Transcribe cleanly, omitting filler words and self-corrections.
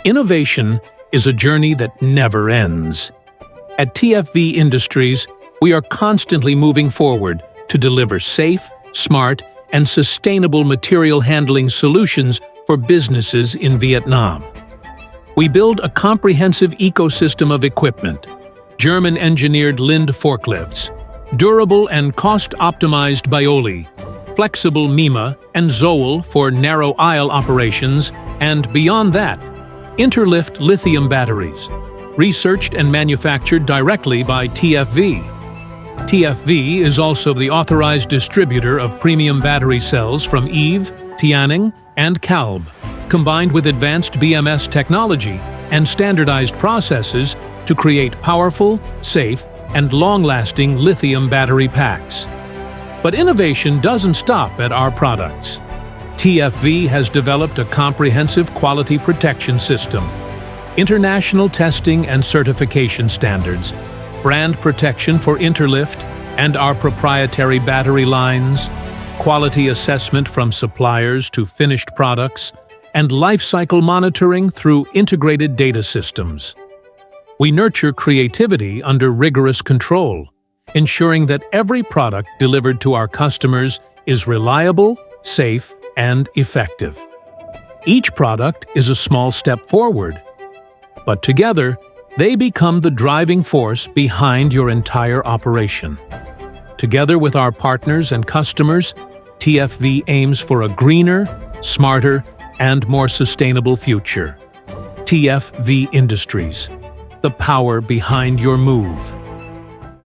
Innovation is a journey that never ends. At TFV Industries, we are constantly moving forward to deliver safe, smart, and sustainable material handling solutions for businesses in Vietnam. We build a comprehensive ecosystem of equipment, German-engineered Lind forklifts, durable and cost-optimized Bioli, flexible Mima and Zoll for narrow aisle operations, and beyond that, Interlift lithium batteries, researched and manufactured directly by TFV. TFV is also the authorized distributor of premium battery cells from Eve, Tianeng, and Kalb, combined with advanced BMS technology and standardized processes to create powerful, safe, and long-lasting lithium battery packs. But innovation doesn't stop at our products. TFV has developed a comprehensive quality protection system, international testing and certification standards, brand protection for Interlift and our proprietary battery lines, quality assessment from suppliers to finished products, and life cycle monitoring through integrated data systems. We nurture creativity under rigorous control, ensuring that every product delivered to our customers is reliable, safe, and effective. Each product is a small step forward, but together, they become the driving force behind your entire operation. Together with our partners and customers, TFV aims for a greener, smarter, and more sustainable future. TFV Industries, the power behind your move.